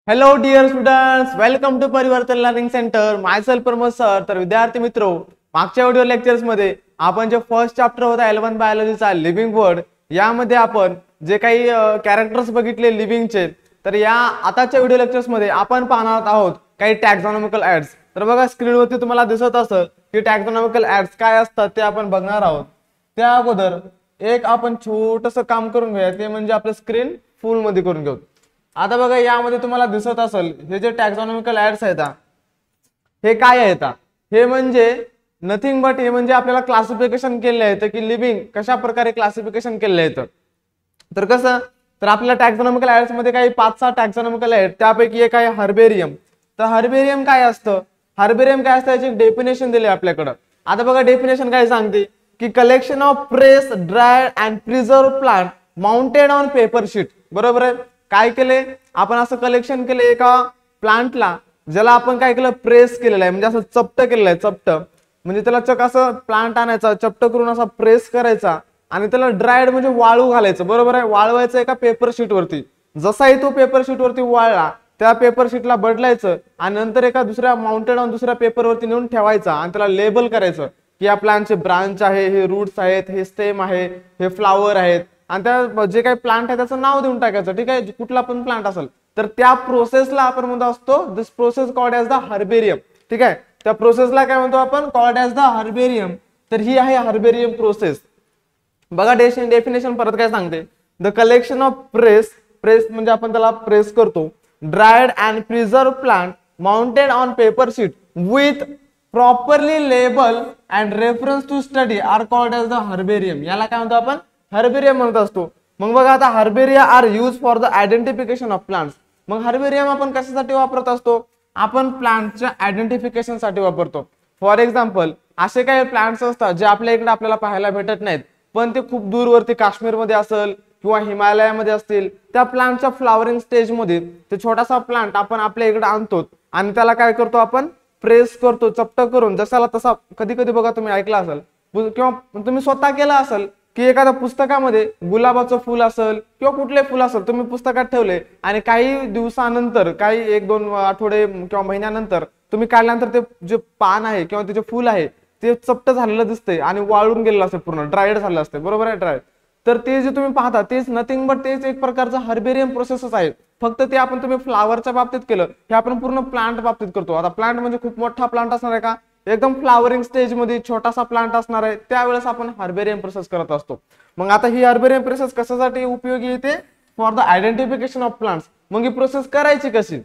Hello dear students, welcome to Parivartan learning centre. Myself Pramod sir. तर विद्यार्थी मित्रो, मागच्या व्हिडिओ लेक्चर्स मध्ये आपण जे फर्स्ट चॅप्टर होता 11 बायोलॉजीचा लिव्हिंग वर्ड, यामध्ये आपण जे काही कॅरेक्टर्स बघितले लिव्हिंगचे, तर या आताच्या व्हिडिओ लेक्चर्स मध्ये आपण पाहणार आहोत काही टॅक्झॉनॉमिकल ऍड्स. तर बघा स्क्रीनवरती तुम्हाला दिसत असेल की टॅक्झॉनॉमिकल ऍड्स काय असतात ते आपण बघणार आहोत. त्या अगोदर एक आपण छोटंसं काम करून घेऊया, ते म्हणजे आपलं स्क्रीन फुल मध्ये करून घेऊ. आता बघा यामध्ये तुम्हाला दिसत असेल हे जे टॅक्झॉनॉमिकल ऍड्स आहेत हे काय आहेत. हे म्हणजे नथिंग बट हे म्हणजे आपल्याला क्लासिफिकेशन केले आहे की लिव्हिंग कशा प्रकारे क्लासिफिकेशन केले आहे. तर कसं, तर आपल्या टॅक्झॉनॉमिकल ऍड्स मध्ये काही 5-6 टॅक्झॉनॉमिकल आहेत, त्यापैकी एक आहे हर्बेरियम. तर हर्बेरियम काय असतं, हर्बेरियम काय असतं याची डेफिनेशन दिली आपल्याकडे. आता बघा डेफिनेशन काय सांगते की collection of press dry and preserve plant mounted on paper sheet. बरोबर आहे. काय केले आपण, असं कलेक्शन केले एका प्लांटला, ज्याला आपण काय केलं, प्रेस केलेलं आहे, म्हणजे असं चपट केलेलं आहे. चपट म्हणजे त्याला चक असं प्लांट आणायचा, चपट करून असा प्रेस करायचा आणि त्याला ड्रायड म्हणजे वाळू घालायचं. बरोबर आहे. वाळवायचं एका पेपर शीट वरती. जसाही तो पेपर शीट वरती वाळला त्या पेपर शीटला बदलायचं आणि नंतर एका दुसऱ्या माउंटेड ऑन दुसऱ्या पेपर वरती नेऊन ठेवायचा आणि त्याला लेबल करायचं की या प्लांटचे ब्रांच आहे, हे रूट्स आहेत, हे स्टेम आहे, हे फ्लावर आहेत, आणि त्या जे काही प्लांट आहे त्याचं नाव देऊन टाकायचं. ठीक आहे. कुठला पण प्लांट असेल तर त्या प्रोसेसला आपण म्हणतो असतो this process called as the herbarium. ठीक आहे. त्या प्रोसेसला काय म्हणतो आपण, कॉल्ड ॲज द हर्बेरियम. तर ही आहे हर्बेरियम प्रोसेस. बघा डेफिनेशन परत काय सांगते, the collection of press, press म्हणजे आपण त्याला प्रेस करतो, dried and preserve plant mounted on paper sheet with properly label and reference to study are called as the herbarium. याला काय म्हणतो आपण, हर्बेरियम म्हणत असतो. मग बघा आता herbaria are use for the identification of plants. मग हर्बेरियम आपण कशासाठी वापरत असतो, आपण प्लांटच्या आयडेंटिफिकेशन साठी वापरतो. फॉर एक्झाम्पल असे काही प्लांट्स असतात जे आपल्या इकडे आपल्याला पाहायला भेटत नाहीत, पण ते खूप दूरवरती काश्मीरमध्ये असेल किंवा हिमालयामध्ये असतील, त्या प्लांटच्या फ्लावरिंग स्टेज मध्ये ते छोटासा प्लांट आपण आपल्या इकडे आणतो आणि त्याला काय करतो आपण, प्रेस करतो चपट करून. जसाला तसा कधी कधी बघा तुम्ही ऐकला असेल किंवा तुम्ही स्वतः केला असेल की एखाद्या पुस्तकामध्ये गुलाबाचं फुल असेल किंवा कुठले फुल असेल तुम्ही पुस्तकात ठेवले आणि काही दिवसानंतर, काही 1-2 आठवडे किंवा महिन्यानंतर तुम्ही काढल्यानंतर ते जे पान आहे किंवा ते जे फुल आहे ते चपट झालेलं दिसतंय आणि वाळून गेलेलं असते, पूर्ण ड्रायड झालेलं असते. बरोबर आहे, ड्राय. तर ते जे तुम्ही पाहता तेच नथिंग बट तेच एक प्रकारचं हर्बेरियम प्रोसेसच आहे. फक्त ते आपण तुम्ही फ्लावरच्या बाबतीत केलं, हे आपण पूर्ण प्लांट बाबतीत करतो. आता प्लांट म्हणजे खूप मोठा प्लांट असणार आहे का, एकदम फ्लावरिंग स्टेज मध्ये छोटासा प्लांट असणार आहे, त्यावेळेस आपण हर्बेरियम प्रोसेस करत असतो. मग आता ही हर्बेरियम प्रोसेस कशासाठी उपयोगी येते, for the identification of plants. मग ही प्रोसेस करायची कशी,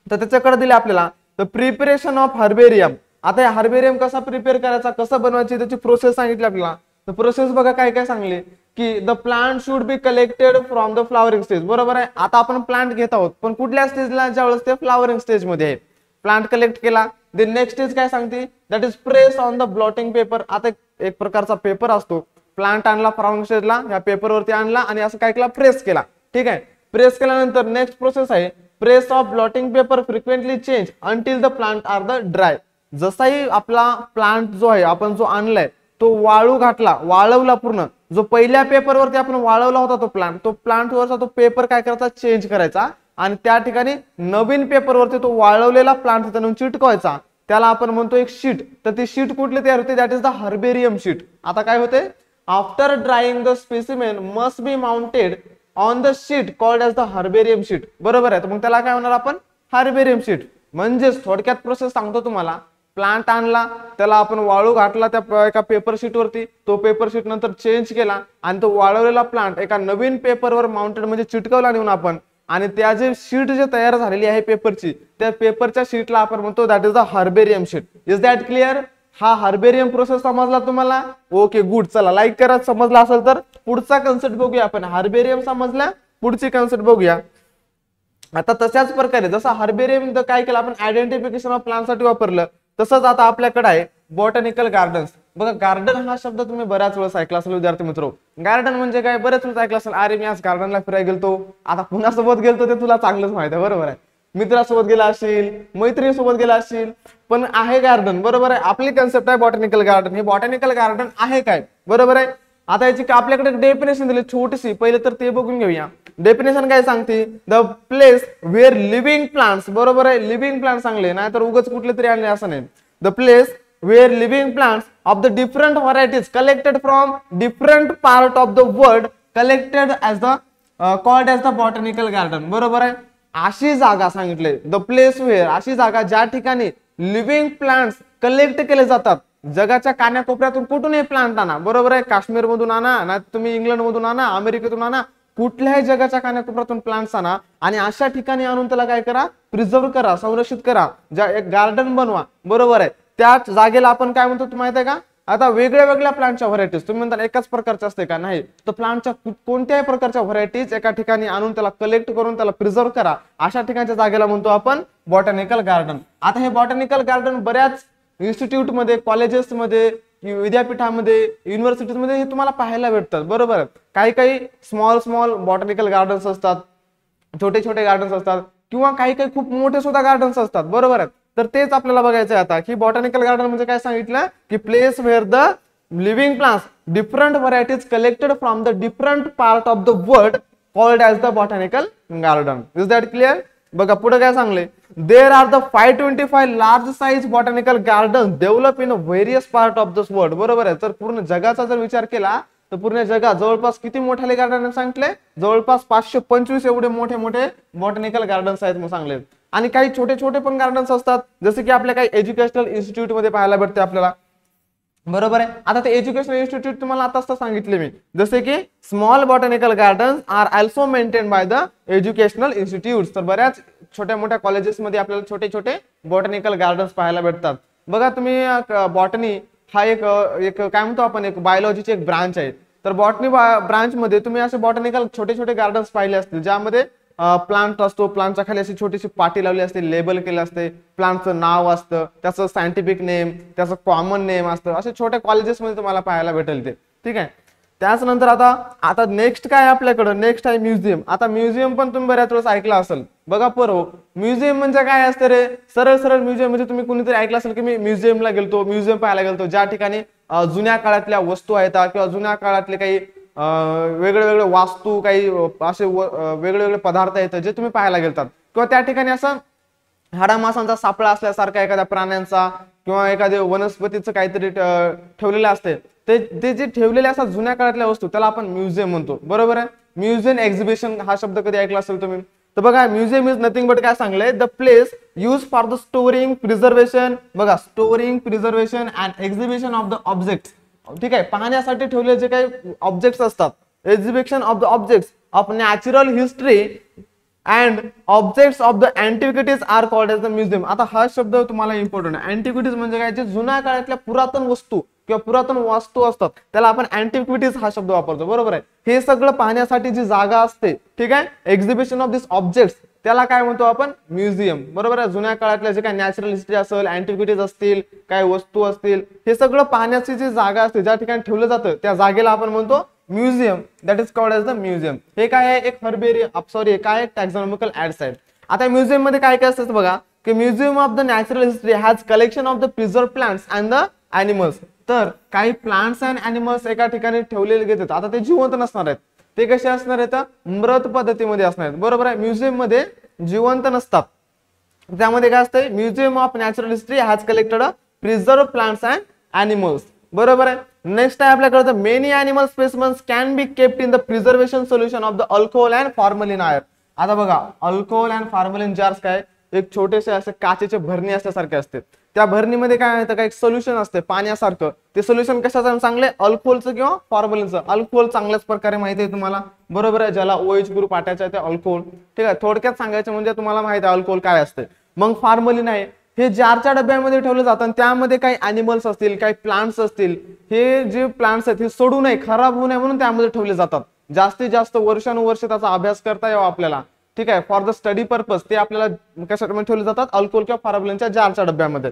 तर त्याच्याकडे दिले आपल्याला द प्रिपरेशन ऑफ हर्बेरियम. आता हर्बेरियम कसा प्रिपेअर करायचा, कसं बनवायची, त्याची प्रोसेस सांगितली आपल्याला. तर प्रोसेस बघा काय काय सांगली की the plant should be collected from the flowering stage. बरोबर आहे. आता आपण प्लांट घेत आहोत, पण कुठल्या स्टेजला, ज्यावेळेस ते फ्लावरिंग स्टेज मध्ये आहे. प्लांट कलेक्ट केला, द नेक्स्ट स्टेज काय सांगते, that is press on the blotting paper. आता एक प्रकारचा पेपर असतो, प्लांट आणला फ्लावरिंग स्टेजला, ह्या पेपरवरती आणला आणि असं काय केला, प्रेस केला. ठीक आहे. प्रेस केल्यानंतर नेक्स्ट प्रोसेस आहे press of blotting paper frequently change until the plant are the dry. जसाही आपला प्लांट जो आहे आपण जो आणलाय तो वाळू घातला, वाळवला पूर्ण, जो पहिल्या पेपरवरती आपण वाळवला होता तो प्लांट वरचा तो पेपर काय करायचा, चेंज करायचा आणि त्या ठिकाणी नवीन पेपरवरती तो वाळवलेला प्लांट तिथं चिटकवायचा. त्याला आपण म्हणतो एक शीट. तर ती शीट कुठली तयार होते, that is the herbarium sheet. आता काय होते, after drying the specimen must be mounted on the sheet called as the herbarium sheet. बरोबर आहे. तर मग त्याला काय म्हणणार आपण, हर्बेरियम शीट. म्हणजेच थोडक्यात प्रोसेस सांगतो तुम्हाला, प्लांट आणला, त्याला आपण वाळू घातला त्या एका पेपर शीट वरती, तो पेपर शीट नंतर चेंज केला आणि तो वाळवलेला प्लांट एका नवीन पेपरवर माउंटेड म्हणजे चिटकवला नेऊन आपण, आणि त्या जे शीट जे तयार झालेली आहे पेपरची, त्या पेपरच्या शीटला आपण म्हणतो that is the herbarium sheet. Is that clear. हा हर्बेरियम प्रोसेस समजला तुम्हाला. Okay good. चला लाईक करा समजला असेल तर. पुढचा कन्सेप्ट बघूया आपण. हर्बेरियम समजला, पुढची कन्सेप्ट बघूया. आता तशाच प्रकारे जसं हर्बेरियम काय केलं आपण, आयडेंटिफिकेशन ऑफ प्लांट साठी वापरलं, तसंच आता आपल्याकडे आहे बॉटॅनिकल गार्डन्स. बघा गार्डन हा शब्द तुम्ही बऱ्याच वेळेस ऐकला असेल विद्यार्थी मित्र. गार्डन म्हणजे काय, बऱ्याच वेळेस ऐकलं असेल, अरे मी आज गार्डनला फिरायला गेलतो. आता कुणासोबत गेलतो ते तुला चांगलंच माहित आहे. बरोबर आहे. मित्रासोबत गेला असशील, मैत्रिणीसोबत गेला असशील, पण आहे गार्डन. बरोबर आहे. आपली कन्सेप्ट आहे बॉटॅनिकल गार्डन. हे बॉटॅनिकल गार्डन आहे काय, बरोबर आहे. आता याची आपल्याकडे डेफिनेशन दिली छोटीशी, पहिले तर ते बघून घेऊया. डेफिनेशन काय सांगते, the place where living plants, बरोबर आहे, लिव्हिंग प्लांट सांगले, नाहीतर उगाच कुठले तरी आणले असं नाही. The place where living plants of the different varieties collected from different part of the world collected as the called as the botanical garden, बरोबर आहे. अशी जागा सांगितले, द प्लेस वेअर, अशी जागा ज्या ठिकाणी लिव्हिंग प्लांट्स कलेक्ट केले जातात. जगाच्या कानाकोपऱ्यातून कुठूनही प्लांट आणा, बरोबर आहे, काश्मीर मधून आणा, ना तुम्ही इंग्लंड मधून आणा, अमेरिकेतून आणा, कुठल्याही जगाच्या कानाकोपऱ्यातून प्लांट्स आणा आणि अशा ठिकाणी आणून त्याला काय करा, प्रिझर्व करा, संरक्षित करा, एक गार्डन बनवा, बरोबर आहे. त्याच जागेला आपण काय म्हणतो तुम्हाला माहिती आहे का, आता वेगळ्या वेगळ्या प्लांटच्या व्हरायटीज, तुम्ही म्हणता एकाच प्रकारच्या असते का, नाही, तर प्लांटच्या कोणत्याही प्रकारच्या व्हरायटीज एका ठिकाणी आणून त्याला कलेक्ट करून त्याला प्रिझर्व करा, अशा ठिकाणच्या जागेला म्हणतो आपण बॉटॅनिकल गार्डन. आता हे बॉटॅनिकल गार्डन बऱ्याच इन्स्टिट्यूट मध्ये, कॉलेजेस मध्ये, विद्यापीठामध्ये, युनिव्हर्सिटीज मध्ये हे तुम्हाला पाहायला भेटतात, बरोबर आहे. काही काही स्मॉल बॉटॅनिकल गार्डन्स असतात, छोटे छोटे गार्डन्स असतात, किंवा काही काही खूप मोठे सुद्धा गार्डन्स असतात, बरोबर आहे. तर तेच आपल्याला बघायचं आहे आता की बॉटॅनिकल गार्डन म्हणजे काय सांगितलं की place where the living plants different varieties collected from the different part of the world called as the botanical garden. Is that clear? बघा पुढे काय सांगले, there are the 525 large size botanical garden develop in various part of this world, बरोबर आहे. तर पूर्ण जगाचा जर विचार केला तर पूर्ण जगात जवळपास किती मोठे गार्डन सांगितले, जवळपास 525 एवढे मोठे मोठे बॉटॅनिकल गार्डन्स आहेत म्हणून सांगले. आणि काही छोटे छोटे पण गार्डन्स असतात, जसे की आपल्या काही एज्युकेशनल इन्स्टिट्यूट मध्ये पाहायला भेटते आपल्याला, बरोबर आहे. आता ते एज्युकेशनल इन्स्टिट्यूट तुम्हाला आताच सांगितले मी, जसे की small botanical gardens are also maintain by the educational institutes. तर बऱ्याच छोट्या मोठ्या कॉलेजेस मध्ये आपल्याला छोटे छोटे बॉटॅनिकल गार्डन्स पाहायला भेटतात. बघा तुम्ही बॉटनी हा एक काय म्हणतो आपण, एक बायोलॉजीची एक ब्रांच आहे. तर बॉटनी ब्रांच मध्ये तुम्ही असे बॉटॅनिकल छोटे छोटे गार्डन्स पाहिले असतील, ज्यामध्ये प्लांट असतो, प्लांटच्या खाली अशी छोटीशी पाटी लावली असते, लेबल केलं असते, प्लांटचं नाव असतं, त्याचं सायंटिफिक नेम, त्याचं कॉमन नेम असतं, असे छोट्या कॉलेजेस मध्ये तुम्हाला पाहायला भेटेल ते, ठीक आहे. त्याच नंतर आता नेक्स्ट काय आपल्याकडे, नेक्स्ट आहे म्युझियम. आता म्युझियम पण तुम्ही बऱ्याच वेळेस ऐकलं असेल. बघा पोरो, म्युझियम म्हणजे काय असतं रे, सरळ सरळ म्युझियम म्हणजे तुम्ही कुणीतरी ऐकलं असेल की मी म्युझियमला गेलतो, म्युझियम पाहायला गेलतो, ज्या ठिकाणी जुन्या काळातल्या वस्तू आहेत किंवा जुन्या काळातले काही वेगळे वेगळे वास्तू, काही असे वेगळे वेगळे पदार्थ आहेत जे तुम्ही पाहायला गेलतात, किंवा त्या ठिकाणी असं हाडामासांचा सापळा असल्यासारखा एखाद्या प्राण्यांचा किंवा एखाद्या वनस्पतीचं काहीतरी ठेवलेलं असते, ते जे ठेवलेले असतात जुन्या काळातल्या वस्तू, त्याला आपण म्युझियम म्हणतो, बरोबर आहे. म्युझियम एक्झिबिशन हा शब्द कधी ऐकला असेल तुम्ही. तर बघा म्युझियम इज नथिंग बट काय सांगलंय, the place use for the storing preservation, बघा storing preservation and exhibition of the object, ठीक आहे, पाहण्यासाठी ठेवलेले जे काही ऑब्जेक्ट्स असतात, exhibition of the objects of natural history and objects of the antiquities are called as the museum. आता हा शब्द तुम्हाला इम्पॉर्टंट आहे. अँटिक्विटीज म्हणजे काय, जे जुन्या काळातल्या पुरातन वस्तू किंवा पुरातन वास्तू असतात त्याला आपण अँटिक्विटीज हा शब्द वापरतो, बरोबर आहे. हे सगळं पाहण्यासाठी जी जागा असते, ठीक आहे, एक्झिबिशन ऑफ दिस ऑब्जेक्ट्स, त्याला काय म्हणतो आपण, म्युझियम, बरोबर आहे. जुन्या काळातल्या जे काही नॅचरल हिस्ट्री असेल, अँटिक्विटीज असतील, काही वस्तू असतील, हे सगळं पाहण्याची जी जागा असते, ज्या ठिकाणी ठेवलं जातं, त्या जागेला आपण म्हणतो museum, that is called as the museum. हे काय आहे, एक हर्बेरियम, सॉरी काय टॅक्झॉनॉमिकल ऍड्स आहेत. आता म्युझियम मध्ये काय काय असतं बघा, की museum of the natural history has collection of the preserve plants and the animals. तर काही प्लांट्स अँड ॲनिमल्स एका ठिकाणी ठेवलेले घेतात. आता ते जिवंत नसणार आहेत, ते कसे असणार आहेत, मृत पद्धतीमध्ये असणार आहेत, बरोबर आहे. म्युझियम मध्ये जिवंत नसतात. त्यामध्ये काय असते, museum of natural history has collected preserve plants and animals, बरोबर आहे. नेक्स्ट आहे आपल्याकडे, many animal specimens can be kept in the preservation solution of the alcohol and formalin air. आता बघा अल्कोहोल अँड फॉर्मलिन जार्स काय, एक छोटेसे असे काचेचे भरणी असल्यासारखे असते. त्या भरणीमध्ये काय आहे, काय सोल्युशन असते पाण्यासारखं. ते सोल्युशन कशाचं चांगले, अल्कोहोलचं किंवा फॉर्मलिनचं. अल्कोहोल चांगल्याच प्रकारे माहिती आहे तुम्हाला, बरोबर आहे, ज्याला OH ग्रुप आटायचा आहे ते अल्कोहोल, ठीक आहे. थोडक्यात सांगायचं म्हणजे तुम्हाला माहिती आहे अल्कोहोल काय असते. मग फॉर्मलिन आहे, हे जारच्या डब्यामध्ये ठेवलं जातं, त्यामध्ये काही ॲनिमल्स असतील, काही प्लांट्स असतील, हे जे प्लांट्स आहेत हे सोडू नये, खराब होऊ नये म्हणून त्यामध्ये ठेवले जातात. जास्तीत जास्त वर्षानुवर्ष त्याचा अभ्यास करता यावा आपल्याला, ठीक आहे, फॉर द स्टडी पर्पज. ते आपल्याला कशामध्ये ठेवले जातात, अल्कोहोल किंवा फॉर्मलिनच्या जारच्या डब्यामध्ये.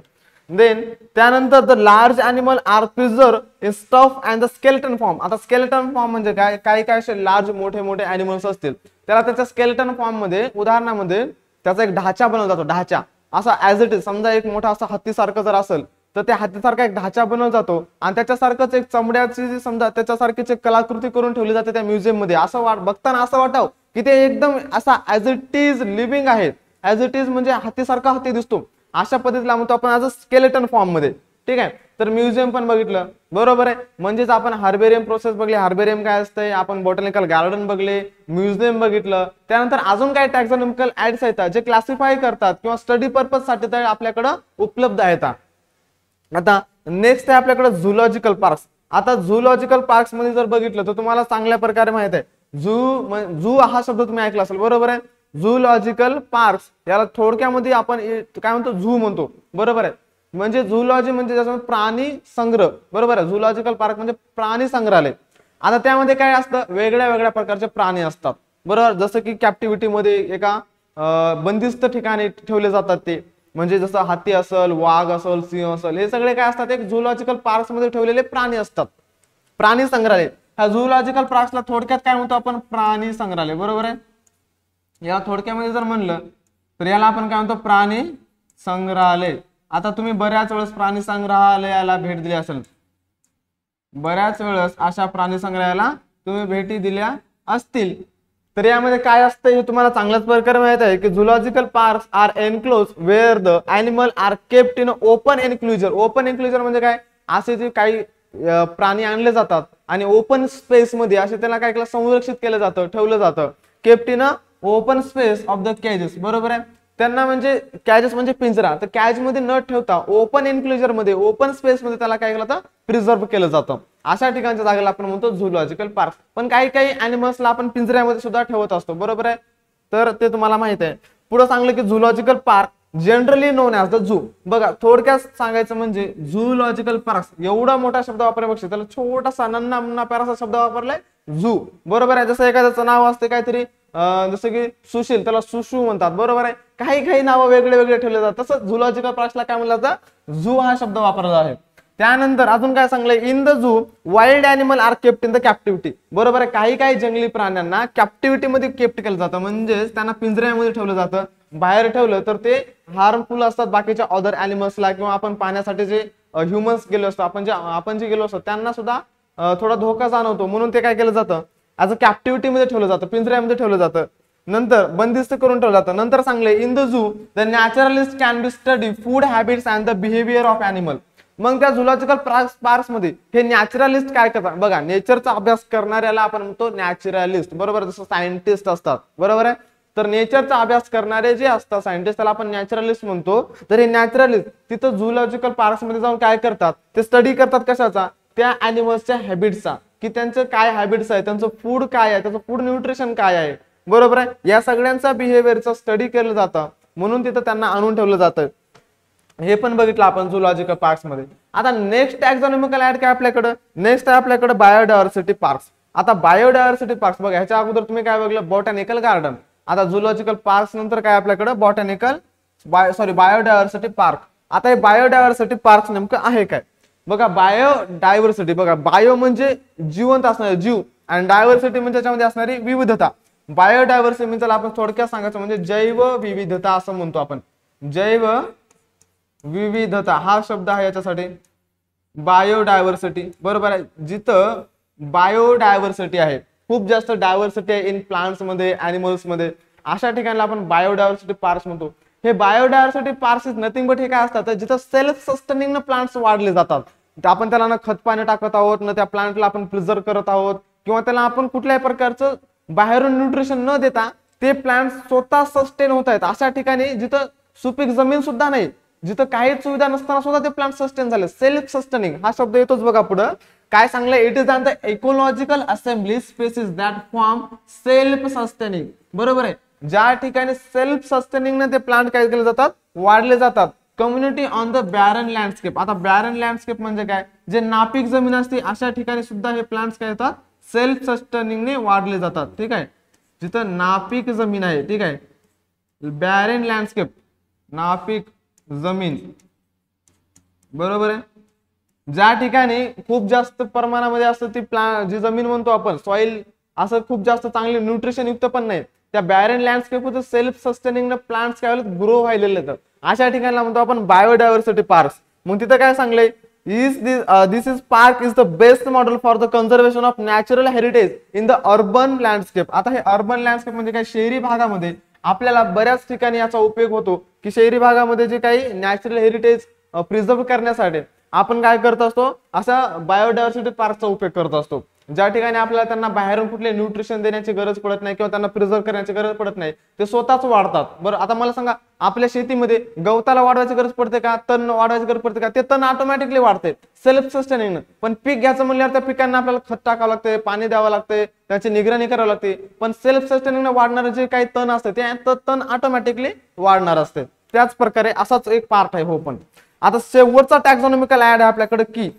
देन त्यानंतर the large animal are preserve in stuff and the skeleton form. आता स्केलेटन फॉर्म म्हणजे काय, काही काय असे लार्ज मोठे मोठे ॲनिमल्स असतील, त्याला त्याच्या स्केलेटन फॉर्म मध्ये, उदाहरणामध्ये त्याचा एक ढाचा बनवला जातो, ढाचा असा ऍज इट इज. समजा एक मोठा असा हत्तीसारखं जर असेल तर त्या हातीसारखा एक ढाचा बनवला जातो आणि त्याच्यासारखंच एक चमड्याची जी समजा त्याच्यासारखीच एक कलाकृती करून ठेवली जाते त्या म्युझियम मध्ये. असं बघताना असं वाटावं की ते एकदम असा ऍज इट इज लिव्हिंग आहे, ऍज इट इज म्हणजे हातीसारखा हाती दिसतो अशा पद्धतीला म्हणतो आपण ॲज अ स्केलेटन फॉर्म मध्ये. ठीक आहे, तर म्युझियम पण बघितलं बरोबर आहे. म्हणजेच आपण हार्बेरियम प्रोसेस बघली, हार्बेरियम काय असतंय, आपण बॉटॅनिकल गार्डन बघले, म्युझियम बघितलं. त्यानंतर अजून काय टॅक्झॉनॉमिकल ऍड्स आहेत जे क्लासिफाय करतात किंवा स्टडी पर्पज साठी तर आपल्याकडे उपलब्ध आहेत. आता नेक्स्ट आहे आपल्याकडे झूलॉजिकल पार्क्स. आता झूलॉजिकल पार्क्स मध्ये जर बघितलं तर तुम्हाला चांगल्या प्रकारे माहित आहे झू हा शब्द तुम्ही ऐकला असेल बरोबर आहे. झूलॉजिकल पार्क्स याला थोडक्यामध्ये आपण काय म्हणतो, झू म्हणतो बरोबर आहे. म्हणजे झूलॉजी म्हणजे ज्याच्यामध्ये प्राणी संग्रह बरोबर आहे. झूलॉजिकल पार्क म्हणजे प्राणी संग्रहालय. आता त्यामध्ये काय असतं, वेगळ्या वेगळ्या प्रकारचे प्राणी असतात बरोबर. जसं की कॅप्टिव्हिटी मध्ये एका बंदिस्त ठिकाणी ठेवले जातात ते, म्हणजे जसं हाती असेल, वाघ असेल, सिंह असेल, हे सगळे काय असतात एक झूलॉजिकल पार्क्स मध्ये ठेवलेले प्राणी असतात, प्राणी संग्रहालय. ह्या झूलॉजिकल पार्क्सला थोडक्यात काय म्हणतो आपण, प्राणी संग्रहालय बरोबर आहे. याला थोडक्यामध्ये जर म्हणलं तर याला आपण काय म्हणतो, प्राणी संग्रहालय. आता तुम्ही बऱ्याच वेळेस प्राणी संग्रहालयाला भेट दिली असेल, बऱ्याच वेळेस अशा प्राणी संग्रहालयाला तुम्ही भेटी दिल्या असतील. तर यामध्ये काय असतं हे तुम्हाला चांगल्याच प्रकारे माहित आहे की zoological parks are enclose where the animal are kept in open enclosure. Open enclosure म्हणजे काय, असे जे काही प्राणी आणले जातात आणि ओपन स्पेस मध्ये असे त्याला काय केलं, संरक्षित केलं जातं, ठेवलं जातं. Kept in open space of the cages बरोबर आहे. त्यांना म्हणजे कॅजेस म्हणजे पिंजरा, तर कॅज मध्ये न ठेवता ओपन एन्क्लोजर मध्ये, ओपन स्पेस मध्ये त्याला काय केलं तर प्रिझर्व्ह केलं जातं. अशा ठिकाणच्या जागेला आपण म्हणतो झूलॉजिकल पार्क. पण काही काही अॅनिमल्सला आपण पिंजऱ्यामध्ये सुद्धा ठेवत असतो बरोबर आहे. तर ते तुम्हाला माहित आहे. पुढे सांगलं की zoological park generally known as the zoo. बघा थोडक्यात सांगायचं म्हणजे झूलॉजिकल पार्क एवढा मोठा शब्द वापरला बघ, त्याला छोटासा नन्ना प्यारासा शब्द वापरलाय झू बरोबर आहे. जसं एखाद्याचं नाव असते काहीतरी जसं की सुशील, त्याला सुशू म्हणतात बरोबर आहे. काही काही नावं वेगळे वेगळे ठेवले जातात, तसंच झूलॉजिकल पार्कला काय म्हणलं जातं, झू हा शब्द वापरला आहे. त्यानंतर अजून काय सांगलंय, in the zoo wild animal are kept in the captivity बरोबर आहे. काही काही जंगली प्राण्यांना कॅप्टिव्हिटी मध्ये केप्ट केलं जातं, म्हणजेच त्यांना पिंजऱ्यामध्ये ठेवलं जातं. बाहेर ठेवलं तर ते हार्मफुल असतात बाकीच्या अदर अॅनिमल्सला, किंवा आपण पाहण्यासाठी जे ह्युमन्स गेलो असतो, आपण जे गेलो असतो त्यांना सुद्धा थोडा धोका जाणवतो, म्हणून ते काय केलं जातं, ॲज अ कॅप्टिव्हिटी मध्ये ठेवलं जातं, पिंजऱ्यामध्ये ठेवलं जातं. नंतर बंदिस्त करून ठेवलं जातं. नंतर सांगले in the zoo the naturalist can be study food habits and the behaviour of animal. मग त्या झूलॉजिकल पार्क्स मध्ये हे नॅचरलिस्ट काय करतात बघा, नेचरचा अभ्यास करणाऱ्याला आपण म्हणतो नॅचरलिस्ट बरोबर. जसं सायंटिस्ट असतात बरोबर आहे, तर नेचरचा अभ्यास करणारे जे असतात सायंटिस्ट त्याला आपण नॅचरलिस्ट म्हणतो. तर हे नॅचरलिस्ट तिथं झूलॉजिकल पार्क्स मध्ये जाऊन काय करतात, ते स्टडी करतात कशाचा, त्या अॅनिमल्सच्या हॅबिट्सचा, की त्यांचं काय हॅबिट्स आहे, त्यांचं फूड काय आहे, त्यांचं फूड न्यूट्रिशन काय आहे बरोबर आहे. या सगळ्यांचा बिहेवियरचा स्टडी केलं जातं, म्हणून तिथं त्यांना आणून ठेवलं जातं. हे पण बघितलं आपण झूलॉजिकल पार्क्स मध्ये. आता नेक्स्ट टॅक्झॉनॉमिकल ऍड काय आपल्याकडे, नेक्स्ट आहे आपल्याकडे बायोडायव्हर्सिटी पार्क्स. आता बायोडायव्हर्सिटी पार्क्स बघा, ह्याच्या अगोदर तुम्ही काय बघलं, बॉटॅनिकल गार्डन. आता झूलॉजिकल पार्क्स नंतर काय आपल्याकडे बायोडायव्हर्सिटी पार्क. आता हे बायोडायव्हर्सिटी पार्क्स नेमकं आहे काय बघा. बायोडायव्हर्सिटी बघा, बायो म्हणजे जिवंत असणारे जीव, आणि डायव्हर्सिटी म्हणजे त्याच्यामध्ये असणारी विविधता. बायोडायव्हर्सिटी म्हणजे आपण थोडक्यात सांगायचं म्हणजे जैव विविधता असं म्हणतो आपण. जैव विविधता हा शब्द आहे याच्यासाठी बायोडायव्हर्सिटी बरोबर आहे. जिथं बायोडायव्हर्सिटी आहे, खूप जास्त डायव्हर्सिटी आहे इन प्लांट्स मध्ये, अॅनिमल्स मध्ये, अशा ठिकाणी आपण बायोडायव्हर्सिटी पार्क्स म्हणतो. हे biodiversity parks is nothing but हे काय असतात, जिथं सेल्फ सस्टेनिंग प्लांट्स वाढले जातात. आपण त्याला ना खत पाणी टाकत आहोत, ना त्या प्लांटला आपण प्रिझर्व करत आहोत, किंवा त्याला आपण कुठल्याही प्रकारचं बाहेरून न्यूट्रिशन न देता ते प्लांट स्वतः सस्टेन होत आहेत. अशा ठिकाणी जिथं सुपीक जमीन सुद्धा नाही, जिथं काहीच सुविधा नसताना सुद्धा ते प्लांट सस्टेन झाले. सेल्फ सस्टेनिंग हा शब्द येतोच बघा पुढं. काय सांगलंय, it is the ecological assembly species that form self sustaining बरोबर आहे. ज्या ठिकाणी सेल्फ सस्टेनिंग ते प्लांट काय केले जातात, वाढले जातात. Community on the baron landscape. आता बॅरन लँडस्केप म्हणजे काय, जे नापीक जमीन असते अशा ठिकाणी सुद्धा हे प्लांट्स काय येतात, सेल्फ सस्टेनिंगने वाढले जातात. ठीक आहे, जिथं नापीक जमीन आहे, ठीक आहे, बॅरन लँडस्केप नापीक जमीन बरोबर आहे. ज्या ठिकाणी खूप जास्त प्रमाणामध्ये असतं ती जी जमीन म्हणतो आपण सॉइल, असं खूप जास्त चांगले न्यूट्रिशन युक्त पण नाही, त्या baron landscape self sustaining plants काय ग्रो व्हायलेले आहेत. अशा ठिकाणी म्हणतो आपण बायोडायव्हर्सिटी पार्क्स. मग तिथं काय सांगलंय, this is park is the best model for the conservation of natural heritage in the urban landscape. आता हे अर्बन लँडस्केप म्हणजे काय, शहरी भागामध्ये आपल्याला बऱ्याच ठिकाणी याचा उपयोग होतो की शहरी भागामध्ये जे काही नॅचरल हेरिटेज प्रिझर्व करण्यासाठी आपण काय करत असतो, असा बायोडायव्हर्सिटी पार्कचा उपयोग करत असतो. ज्या ठिकाणी आपल्याला त्यांना बाहेरून कुठले न्यूट्रिशन देण्याची गरज पडत नाही किंवा त्यांना प्रिझर्व करण्याची गरज पडत नाही, ते स्वतःच वाढतात. बरं, आता मला सांगा, आपल्या शेतीमध्ये गवताला वाढवायची गरज पडते का, तण वाढवायची गरज पडते का? ते तण ऑटोमॅटिकली वाढते सेल्फ सस्टेनिंग. पण पीक घ्यायचं म्हणल्यावर त्या पिकांना आपल्याला खत टाकावं लागते, पाणी द्यावं लागते, त्याची निगराणी करावी लागते. पण सेल्फ सस्टेनिंग वाढणारे जे काही तण असते ते तण ऑटोमॅटिकली वाढणार असते. त्याच प्रकारे असाच एक पार्ट आहे. हो, पण आता शेवटचा टॅक्झॉनॉमिकल ऍड आहे आपल्याकडे की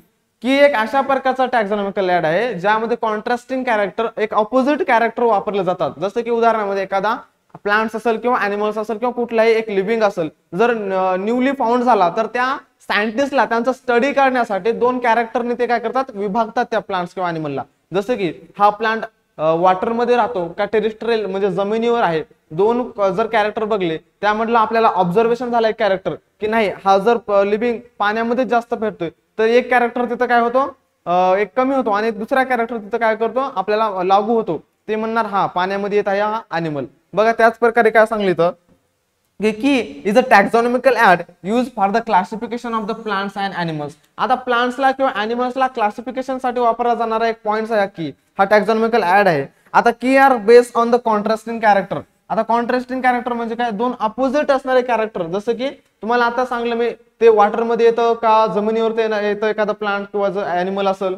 एक अशा प्रकारचा टॅक्झॉनॉमिकल ऍड आहे ज्यामध्ये कॉन्ट्रास्टिंग कॅरेक्टर, एक ऑपोजिट कॅरेक्टर वापरले जातात. जसं की उदाहरणामध्ये एखादा प्लांट्स असेल किंवा अॅनिमल्स असेल किंवा कुठलाही एक लिव्हिंग असेल, जर न्यूली फाउंड झाला तर त्या सायंटिस्टला त्यांचा स्टडी करण्यासाठी दोन कॅरेक्टरने ते काय करतात, विभागतात त्या प्लांट्स किंवा अॅनिमलला. जसं की हा प्लांट वॉटरमध्ये राहतो का टेरिस्ट्रियल म्हणजे जमिनीवर आहे, दोन जर कॅरेक्टर बघले त्यामधलं आपल्याला ऑब्झर्वेशन झाला एक कॅरेक्टर की नाही, हा जर लिव्हिंग पाण्यामध्ये जास्त भेटतोय तर एक कॅरेक्टर तिथं काय होतो, एक कमी होतो, आणि दुसरा कॅरेक्टर तिथं काय करतो, आपल्याला लागू होतो. ते म्हणणार हा पाण्यामध्ये येत आहे हा अॅनिमल. बघा, त्याच प्रकारे काय सांगितलं की is a taxonomical aid use for the classification of the plants and animals. आता प्लांट्सला किंवा अॅनिमल्सला क्लासिफिकेशन साठी वापरला जाणारा एक पॉइंट आहे की हा टॅक्झॉनॉमिकल ऍड आहे. आता की are based on the contrasting character. आता कॉन्ट्रास्टिंग कॅरेक्टर म्हणजे काय, दोन अपोजिट असणारे कॅरेक्टर. जसं की तुम्हाला आता सांगलं मी, ते वॉटरमध्ये येतं का जमिनीवर येतं एखादा प्लांट किंवा जर अॅनिमल असेल.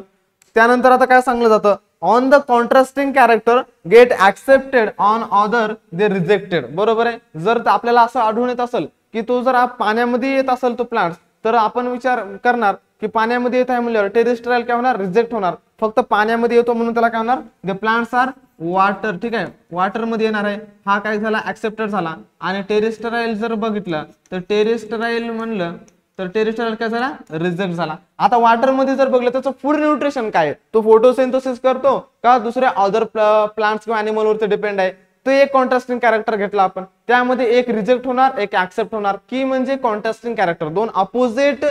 त्यानंतर आता काय सांगलं जातं, on the contrasting character get accepted, on other they rejected. बरोबर आहे. जर आपल्याला असं आढळून येत असेल की तो जर पाण्यामध्ये येत असेल तो प्लांट, तर आपण विचार करणार की पाण्यामध्ये येत आहे म्हणल्यावर टेरिस्ट्रियल काय होणार, रिजेक्ट होणार. फक्त पाण्यामध्ये येतो म्हणून त्याला काय होणार, द प्लांट्स आर वॉटर. ठीक आहे, वॉटर मध्ये येणार आहे, हा काय झाला, ऍक्सेप्टेड झाला. आणि टेरिस्ट्रियल जर बघितलं तर टेरिस्ट्रियल म्हणलं तर टेरिस्ट्रियल काय झाला, रिजेक्ट झाला. आता वॉटर मध्ये जर बघलं त्याचं फूड न्यूट्रिशन काय आहे, तो फोटोसिंथेसिस करतो का दुसऱ्या अदर प्लांट्स किंवा अॅनिमल वरती डिपेंड आहे, तो एक कॉन्ट्रास्टिंग कॅरेक्टर घेतला आपण. त्यामध्ये एक रिजेक्ट होणार, एक ऍक्सेप्ट होणार. की म्हणजे कॉन्ट्रास्टिंग कॅरेक्टर, दोन अपोजिट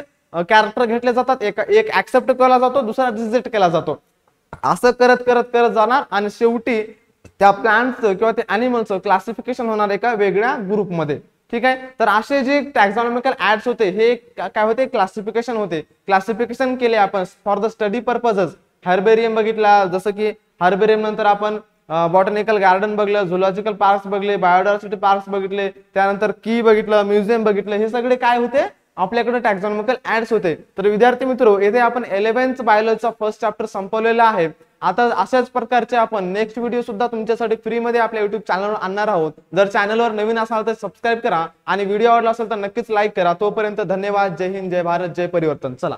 कॅरेक्टर घेतले जातात, एक ऍक्सेप्ट केला जातो, दुसरा रिजेक्ट केला जातो. असं करत करत करत जाणार आणि शेवटी त्या प्लांटचं किंवा त्या अॅनिमलचं क्लासिफिकेशन होणार एका वेगळ्या ग्रुपमध्ये. ठीक आहे, तर असे जे टॅक्झॉनॉमिकल ऍड्स होते हे काय होते, क्लासिफिकेशन होते. क्लासिफिकेशन केले आपण for the study purposes. Herbarium बघितला, जसं की हर्बेरियम नंतर आपण बॉटनिकल गार्डन बघलं, zoological parks Baghel, biodiversity parks बघितले, त्यानंतर की बघितलं, म्युझियम बघितलं. हे सगळे काय होते, आपल्याकडे टॅक्झॉनॉमिकल ऍड्स होते. तर विद्यार्थी मित्र, येथे आपण 11th बायोलॉजीचा फर्स्ट चॅप्टर संपवलेला आहे. आता अशाच प्रकारचे आपण नेक्स्ट व्हिडिओ सुद्धा तुमच्यासाठी फ्री मध्ये आपल्या युट्यूब चॅनलवर आणणार आहोत. जर चॅनलवर नवीन असाल तर सबस्क्राईब करा आणि व्हिडिओ आवडला असेल तर नक्कीच लाईक करा. तोपर्यंत धन्यवाद. जय हिंद, जय भारत, जय परिवर्तन. चला.